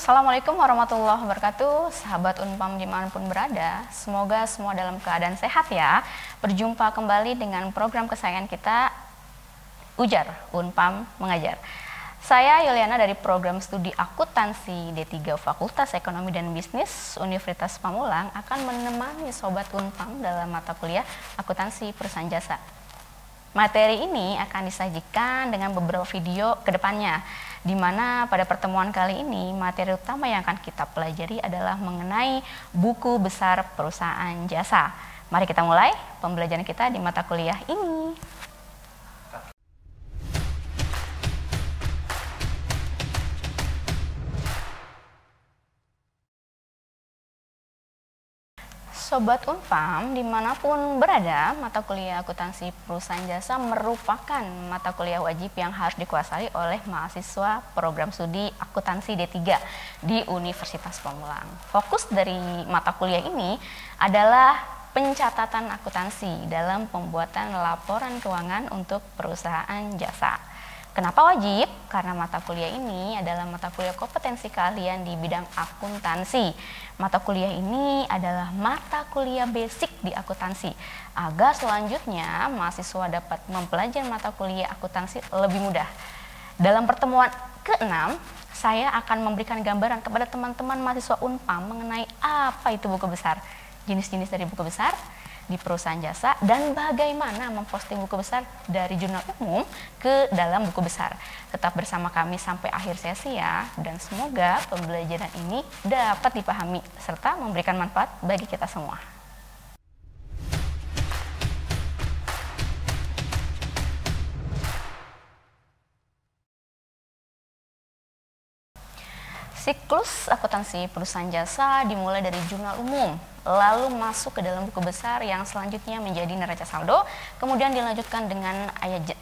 Assalamualaikum warahmatullahi wabarakatuh, sahabat Unpam dimanapun berada. Semoga semua dalam keadaan sehat ya. Berjumpa kembali dengan program kesayangan kita, Ujar Unpam Mengajar. Saya Yuliana dari program studi akuntansi D3 Fakultas Ekonomi dan Bisnis Universitas Pamulang akan menemani sobat Unpam dalam mata kuliah akuntansi perusahaan jasa. Materi ini akan disajikan dengan beberapa video ke depannya, di mana pada pertemuan kali ini materi utama yang akan kita pelajari adalah mengenai buku besar perusahaan jasa. Mari kita mulai pembelajaran kita di mata kuliah ini. Sobat Unpam, dimanapun berada, mata kuliah akuntansi perusahaan jasa merupakan mata kuliah wajib yang harus dikuasai oleh mahasiswa program studi akuntansi D3 di Universitas Pamulang. Fokus dari mata kuliah ini adalah pencatatan akuntansi dalam pembuatan laporan keuangan untuk perusahaan jasa. Kenapa wajib? Karena mata kuliah ini adalah mata kuliah kompetensi kalian di bidang akuntansi. Mata kuliah ini adalah mata kuliah basic di akuntansi, agar selanjutnya mahasiswa dapat mempelajari mata kuliah akuntansi lebih mudah. Dalam pertemuan ke-6, saya akan memberikan gambaran kepada teman-teman mahasiswa Unpam mengenai apa itu buku besar, jenis-jenis dari buku besar di perusahaan jasa, dan bagaimana memposting buku besar dari jurnal umum ke dalam buku besar. Tetap bersama kami sampai akhir sesi ya, dan semoga pembelajaran ini dapat dipahami serta memberikan manfaat bagi kita semua. Siklus akuntansi perusahaan jasa dimulai dari jurnal umum, lalu masuk ke dalam buku besar yang selanjutnya menjadi neraca saldo, kemudian dilanjutkan dengan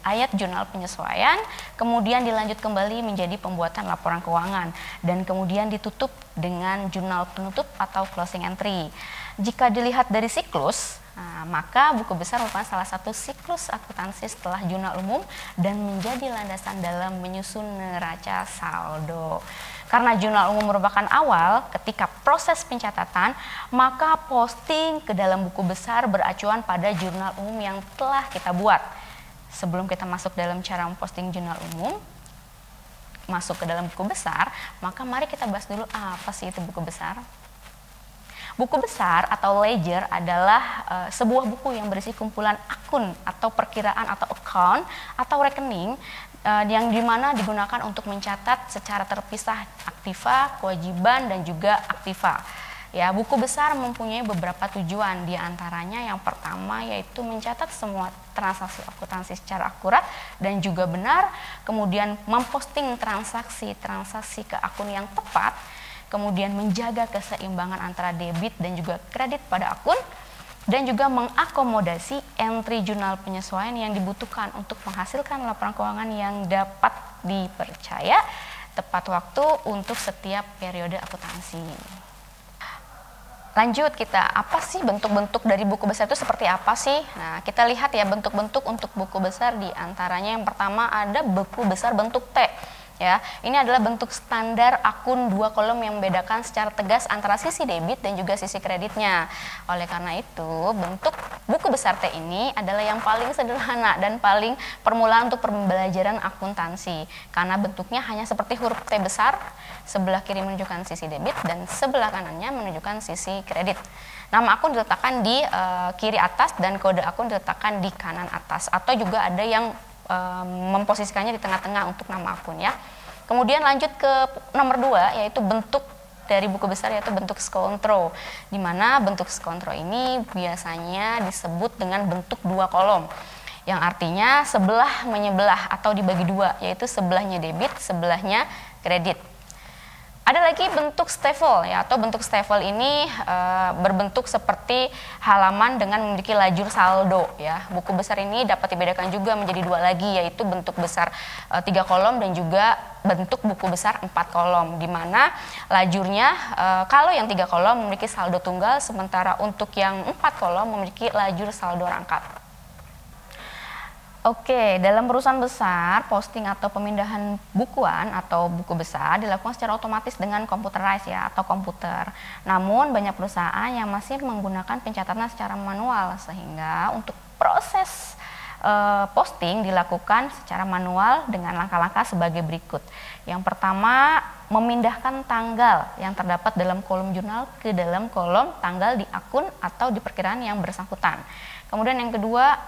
ayat jurnal penyesuaian, kemudian dilanjut kembali menjadi pembuatan laporan keuangan, dan kemudian ditutup dengan jurnal penutup atau closing entry. Jika dilihat dari siklus, maka buku besar merupakan salah satu siklus akuntansi setelah jurnal umum dan menjadi landasan dalam menyusun neraca saldo. Karena jurnal umum merupakan awal ketika proses pencatatan, maka posting ke dalam buku besar beracuan pada jurnal umum yang telah kita buat. Sebelum kita masuk dalam cara memposting jurnal umum, masuk ke dalam buku besar, maka mari kita bahas dulu apa sih itu buku besar. Buku besar atau ledger adalah sebuah buku yang berisi kumpulan akun atau perkiraan atau account atau rekening yang dimana digunakan untuk mencatat secara terpisah aktiva, kewajiban, dan juga aktiva. Ya, buku besar mempunyai beberapa tujuan, diantaranya yang pertama yaitu mencatat semua transaksi akuntansi secara akurat dan juga benar, kemudian memposting transaksi ke akun yang tepat, kemudian menjaga keseimbangan antara debit dan juga kredit pada akun, dan juga mengakomodasi entry jurnal penyesuaian yang dibutuhkan untuk menghasilkan laporan keuangan yang dapat dipercaya tepat waktu untuk setiap periode akuntansi. Lanjut kita, apa sih bentuk-bentuk dari buku besar itu seperti apa sih? Nah, kita lihat ya bentuk-bentuk untuk buku besar, di antaranya yang pertama ada buku besar bentuk T. Ya, ini adalah bentuk standar akun 2 kolom yang membedakan secara tegas antara sisi debit dan juga sisi kreditnya. Oleh karena itu, bentuk buku besar T ini adalah yang paling sederhana dan paling permulaan untuk pembelajaran akuntansi. Karena bentuknya hanya seperti huruf T besar, sebelah kiri menunjukkan sisi debit dan sebelah kanannya menunjukkan sisi kredit. Nama akun diletakkan di kiri atas dan kode akun diletakkan di kanan atas, atau juga ada yang memposisikannya di tengah-tengah untuk nama akun ya. Kemudian lanjut ke nomor 2, yaitu bentuk dari buku besar, yaitu bentuk skontro, di mana bentuk skontro ini biasanya disebut dengan bentuk 2 kolom, yang artinya sebelah menyebelah atau dibagi 2, yaitu sebelahnya debit, sebelahnya kredit. Ada lagi bentuk stafel ya, atau bentuk stafel ini berbentuk seperti halaman dengan memiliki lajur saldo ya. Buku besar ini dapat dibedakan juga menjadi 2 lagi, yaitu bentuk besar 3 kolom dan juga bentuk buku besar 4 kolom, di mana lajurnya kalau yang 3 kolom memiliki saldo tunggal, sementara untuk yang 4 kolom memiliki lajur saldo rangkap. Oke, dalam perusahaan besar, posting atau pemindahan bukuan atau buku besar dilakukan secara otomatis dengan computerized ya atau komputer. Namun banyak perusahaan yang masih menggunakan pencatatan secara manual sehingga untuk proses posting dilakukan secara manual dengan langkah-langkah sebagai berikut. Yang pertama, memindahkan tanggal yang terdapat dalam kolom jurnal ke dalam kolom tanggal di akun atau di perkiraan yang bersangkutan. Kemudian yang kedua,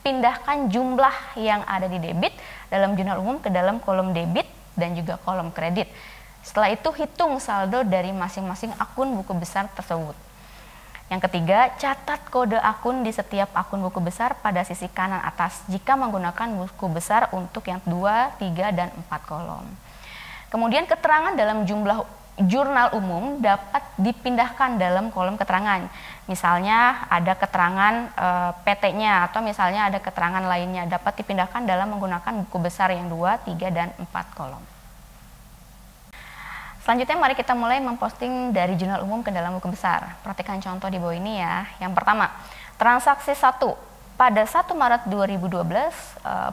pindahkan jumlah yang ada di debit dalam jurnal umum ke dalam kolom debit dan juga kolom kredit. Setelah itu hitung saldo dari masing-masing akun buku besar tersebut. Yang ketiga, catat kode akun di setiap akun buku besar pada sisi kanan atas jika menggunakan buku besar untuk yang 2, 3, dan 4 kolom. Kemudian keterangan dalam jumlah jurnal umum dapat dipindahkan dalam kolom keterangan. Misalnya ada keterangan PT-nya atau misalnya ada keterangan lainnya dapat dipindahkan dalam menggunakan buku besar yang 2, 3, dan 4 kolom. Selanjutnya mari kita mulai memposting dari jurnal umum ke dalam buku besar. Perhatikan contoh di bawah ini ya. Yang pertama, transaksi 1. Pada 1 Maret 2012,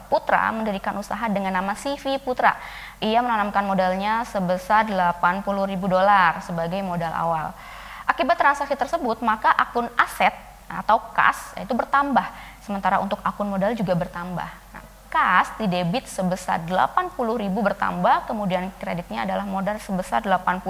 Putra mendirikan usaha dengan nama CV Putra. Ia menanamkan modalnya sebesar $80.000 sebagai modal awal. Akibat transaksi tersebut, maka akun aset atau kas itu bertambah, sementara untuk akun modal juga bertambah. Nah, kas di debit sebesar 80.000 bertambah, kemudian kreditnya adalah modal sebesar 80.000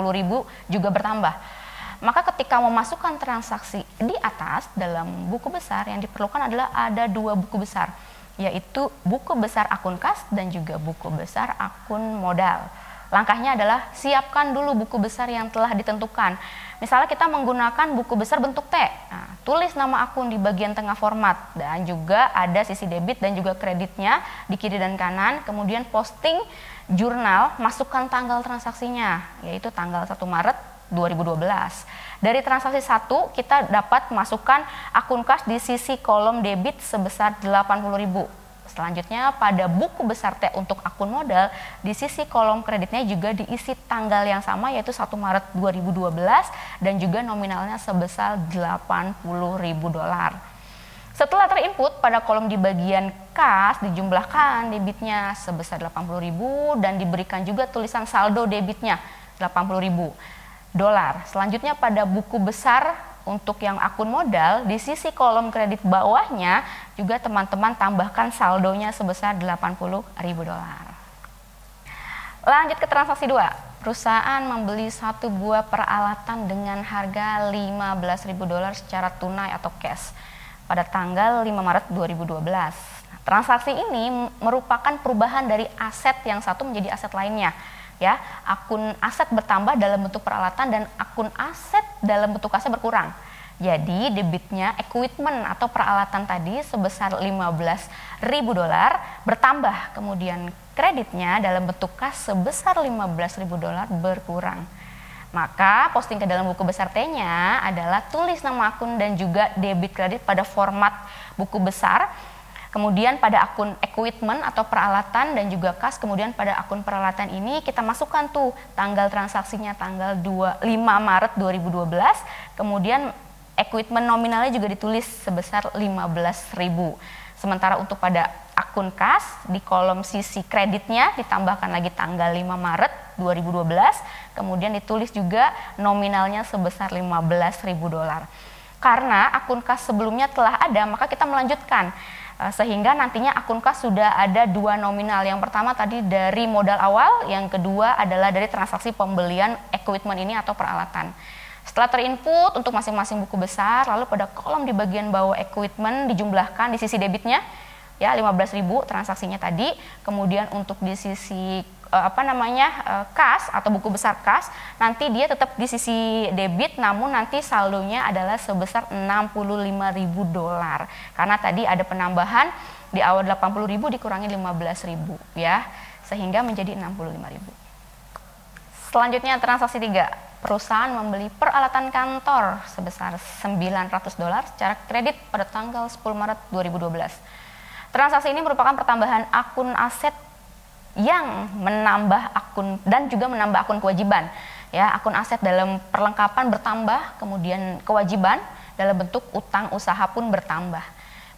juga bertambah. Maka ketika memasukkan transaksi di atas dalam buku besar yang diperlukan adalah ada 2 buku besar, yaitu buku besar akun kas dan juga buku besar akun modal. Langkahnya adalah siapkan dulu buku besar yang telah ditentukan. Misalnya kita menggunakan buku besar bentuk T. Nah, tulis nama akun di bagian tengah format dan juga ada sisi debit dan juga kreditnya di kiri dan kanan. Kemudian posting jurnal, masukkan tanggal transaksinya, yaitu tanggal 1 Maret 2012. Dari transaksi 1 kita dapat masukkan akun kas di sisi kolom debit sebesar 80.000. Selanjutnya pada buku besar T untuk akun modal, di sisi kolom kreditnya juga diisi tanggal yang sama yaitu 1 Maret 2012 dan juga nominalnya sebesar $80.000. Setelah terinput pada kolom di bagian kas dijumlahkan debitnya sebesar 80.000 dan diberikan juga tulisan saldo debitnya $80.000. Selanjutnya pada buku besar untuk yang akun modal, di sisi kolom kredit bawahnya juga teman-teman tambahkan saldonya sebesar $80.000. Lanjut ke transaksi 2. Perusahaan membeli 1 buah peralatan dengan harga $15.000 secara tunai atau cash pada tanggal 5 Maret 2012. Transaksi ini merupakan perubahan dari aset yang satu menjadi aset lainnya. Ya, akun aset bertambah dalam bentuk peralatan dan akun aset dalam bentuk kasnya berkurang. Jadi debitnya equipment atau peralatan tadi sebesar $15.000 bertambah, kemudian kreditnya dalam bentuk kas sebesar $15.000 berkurang. Maka posting ke dalam buku besar T-nya adalah tulis nama akun dan juga debit kredit pada format buku besar. Kemudian pada akun equipment atau peralatan dan juga kas, kemudian pada akun peralatan ini kita masukkan tuh tanggal transaksinya tanggal 5 Maret 2012, kemudian equipment nominalnya juga ditulis sebesar $15.000. Sementara untuk pada akun kas di kolom sisi kreditnya ditambahkan lagi tanggal 5 Maret 2012, kemudian ditulis juga nominalnya sebesar $15.000. Karena akun kas sebelumnya telah ada, maka kita melanjutkan. Sehingga nantinya akun kas sudah ada 2 nominal. Yang pertama tadi dari modal awal, yang kedua adalah dari transaksi pembelian equipment ini atau peralatan. Setelah terinput untuk masing-masing buku besar, lalu pada kolom di bagian bawah equipment dijumlahkan di sisi debitnya ya $15.000 transaksinya tadi. Kemudian untuk di sisi kas atau buku besar kas, nanti dia tetap di sisi debit, namun nanti saldonya adalah sebesar $65.000 karena tadi ada penambahan di awal 80.000 dikurangi 15.000 ya, sehingga menjadi 65.000. Selanjutnya transaksi 3. Perusahaan membeli peralatan kantor sebesar $900 secara kredit pada tanggal 10 Maret 2012. Transaksi ini merupakan pertambahan akun aset yang menambah akun dan juga menambah akun kewajiban. Ya, akun aset dalam perlengkapan bertambah, kemudian kewajiban dalam bentuk utang usaha pun bertambah.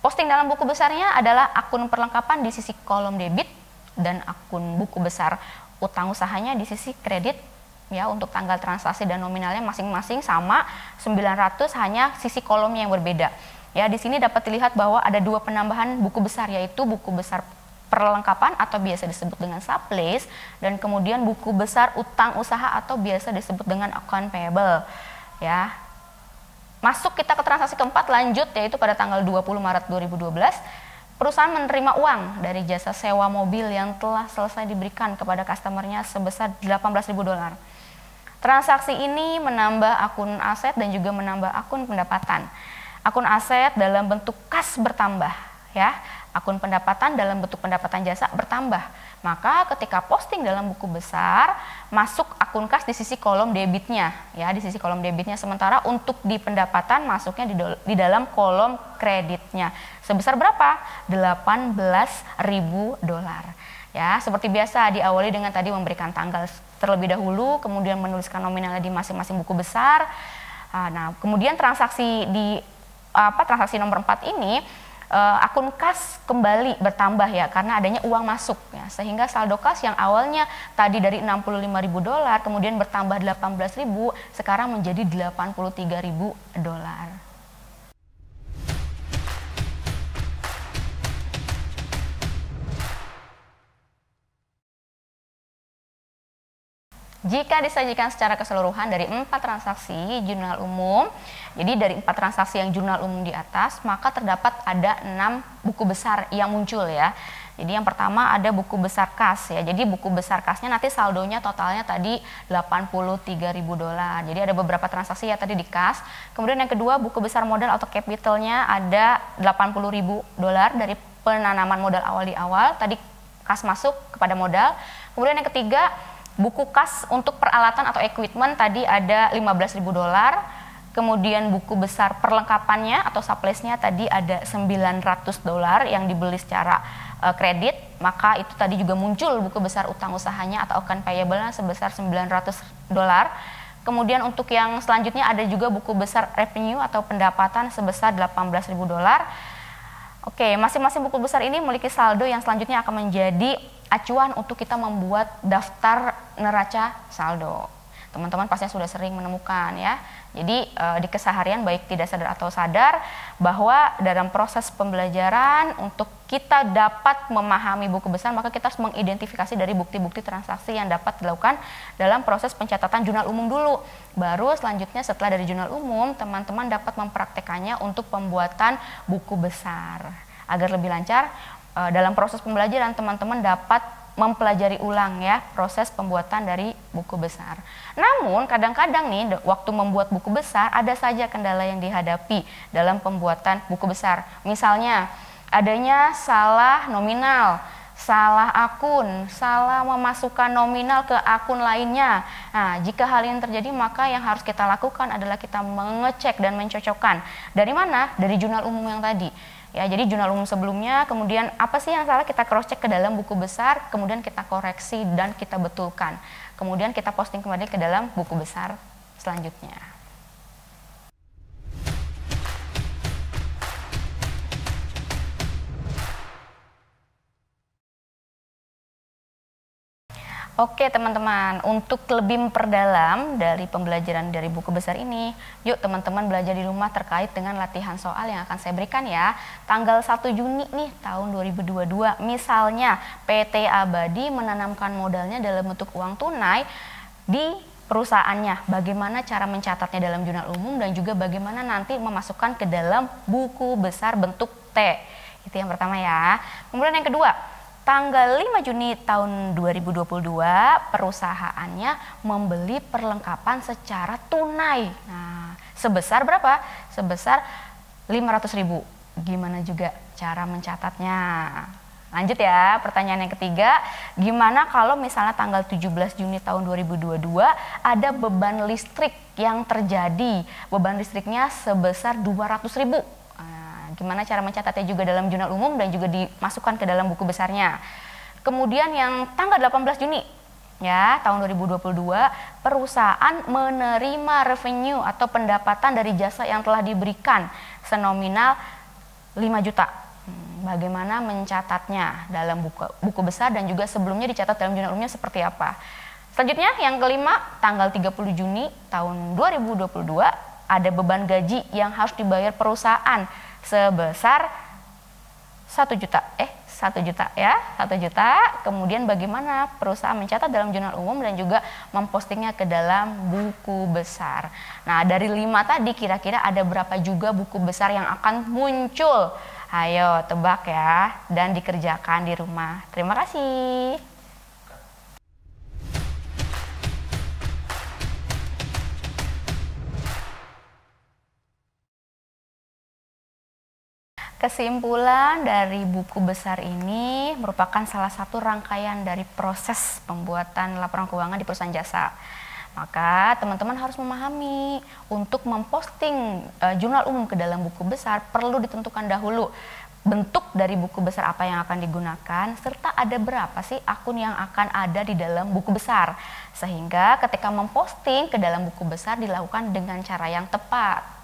Posting dalam buku besarnya adalah akun perlengkapan di sisi kolom debit dan akun buku besar utang usahanya di sisi kredit. Ya, untuk tanggal transaksi dan nominalnya masing-masing sama 900, hanya sisi kolomnya yang berbeda. Ya, di sini dapat dilihat bahwa ada dua penambahan buku besar, yaitu buku besar perlengkapan atau biasa disebut dengan sublease, dan kemudian buku besar utang usaha atau biasa disebut dengan account payable. Ya. Masuk kita ke transaksi keempat lanjut, yaitu pada tanggal 20 Maret 2012, perusahaan menerima uang dari jasa sewa mobil yang telah selesai diberikan kepada customernya sebesar $18.000. Transaksi ini menambah akun aset dan juga menambah akun pendapatan. Akun aset dalam bentuk kas bertambah, ya. Akun pendapatan dalam bentuk pendapatan jasa bertambah. Maka ketika posting dalam buku besar, masuk akun kas di sisi kolom debitnya, ya, di sisi kolom debitnya. Sementara untuk di pendapatan masuknya di dalam kolom kreditnya. Sebesar berapa? $18.000. Ya, seperti biasa diawali dengan tadi memberikan tanggal terlebih dahulu, kemudian menuliskan nominalnya di masing-masing buku besar. Nah, kemudian transaksi nomor 4 ini, akun kas kembali bertambah, ya, karena adanya uang masuk, ya, sehingga saldo kas yang awalnya tadi dari $65.000 kemudian bertambah $18.000, sekarang menjadi $83.000. Jika disajikan secara keseluruhan dari 4 transaksi jurnal umum, jadi dari 4 transaksi yang jurnal umum di atas, maka terdapat ada 6 buku besar yang muncul, ya. Jadi yang pertama ada buku besar kas, ya. Jadi buku besar kasnya nanti saldonya totalnya tadi $83.000. Jadi ada beberapa transaksi ya tadi di kas. Kemudian yang kedua buku besar modal atau capitalnya ada $80.000 dari penanaman modal awal di awal. Tadi kas masuk kepada modal. Kemudian yang ketiga buku kas untuk peralatan atau equipment tadi ada $15.000. Kemudian buku besar perlengkapannya atau sublease-nya tadi ada $900 yang dibeli secara kredit. Maka itu tadi juga muncul buku besar utang usahanya atau account payable-nya sebesar $900. Kemudian untuk yang selanjutnya ada juga buku besar revenue atau pendapatan sebesar $18.000. Oke, masing-masing buku besar ini memiliki saldo yang selanjutnya akan menjadi acuan untuk kita membuat daftar neraca saldo. Teman-teman pasti sudah sering menemukan, ya. Jadi di keseharian baik tidak sadar atau sadar bahwa dalam proses pembelajaran untuk kita dapat memahami buku besar, maka kita harus mengidentifikasi dari bukti-bukti transaksi yang dapat dilakukan dalam proses pencatatan jurnal umum dulu. Baru selanjutnya setelah dari jurnal umum, teman-teman dapat mempraktekannya untuk pembuatan buku besar. Agar lebih lancar, dalam proses pembelajaran teman-teman dapat mempelajari ulang, ya, proses pembuatan dari buku besar. Namun kadang-kadang nih waktu membuat buku besar ada saja kendala yang dihadapi dalam pembuatan buku besar. Misalnya adanya salah nominal, salah akun, salah memasukkan nominal ke akun lainnya. Nah, jika hal ini terjadi, maka yang harus kita lakukan adalah kita mengecek dan mencocokkan. Dari mana? Dari jurnal umum yang tadi. Ya, jadi jurnal umum sebelumnya, kemudian apa sih yang salah kita cross check ke dalam buku besar, kemudian kita koreksi dan kita betulkan. Kemudian kita posting kembali ke dalam buku besar selanjutnya. Oke teman-teman, untuk lebih memperdalam dari pembelajaran dari buku besar ini, yuk teman-teman belajar di rumah terkait dengan latihan soal yang akan saya berikan, ya. Tanggal 1 Juni nih tahun 2022, misalnya PT Abadi menanamkan modalnya dalam bentuk uang tunai di perusahaannya. Bagaimana cara mencatatnya dalam jurnal umum dan juga bagaimana nanti memasukkan ke dalam buku besar bentuk T. Itu yang pertama, ya. Kemudian yang kedua, tanggal 5 Juni tahun 2022, perusahaannya membeli perlengkapan secara tunai. Nah, sebesar berapa? Sebesar 500.000. Gimana juga cara mencatatnya? Lanjut, ya, pertanyaan yang ketiga, gimana kalau misalnya tanggal 17 Juni tahun 2022 ada beban listrik yang terjadi? Beban listriknya sebesar 200.000. Gimana cara mencatatnya juga dalam jurnal umum dan juga dimasukkan ke dalam buku besarnya. Kemudian yang tanggal 18 Juni, ya, tahun 2022, perusahaan menerima revenue atau pendapatan dari jasa yang telah diberikan senominal 5 juta. Bagaimana mencatatnya dalam buku besar dan juga sebelumnya dicatat dalam jurnal umumnya seperti apa. Selanjutnya yang kelima, tanggal 30 Juni tahun 2022 ada beban gaji yang harus dibayar perusahaan sebesar 1 juta. 1 juta ya, 1 juta. Kemudian bagaimana perusahaan mencatat dalam jurnal umum dan juga mempostingnya ke dalam buku besar. Nah, dari 5 tadi kira-kira ada berapa juga buku besar yang akan muncul? Ayo tebak ya dan dikerjakan di rumah. Terima kasih. Kesimpulan dari buku besar ini merupakan salah satu rangkaian dari proses pembuatan laporan keuangan di perusahaan jasa. Maka teman-teman harus memahami untuk memposting jurnal umum ke dalam buku besar perlu ditentukan dahulu bentuk dari buku besar apa yang akan digunakan serta ada berapa sih akun yang akan ada di dalam buku besar. Sehingga ketika memposting ke dalam buku besar dilakukan dengan cara yang tepat.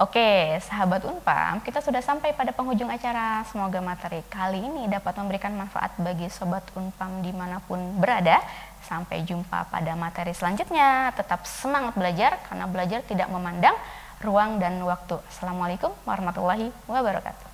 Oke, sahabat Unpam, kita sudah sampai pada penghujung acara. Semoga materi kali ini dapat memberikan manfaat bagi sobat Unpam dimanapun berada. Sampai jumpa pada materi selanjutnya. Tetap semangat belajar karena belajar tidak memandang ruang dan waktu. Assalamualaikum warahmatullahi wabarakatuh.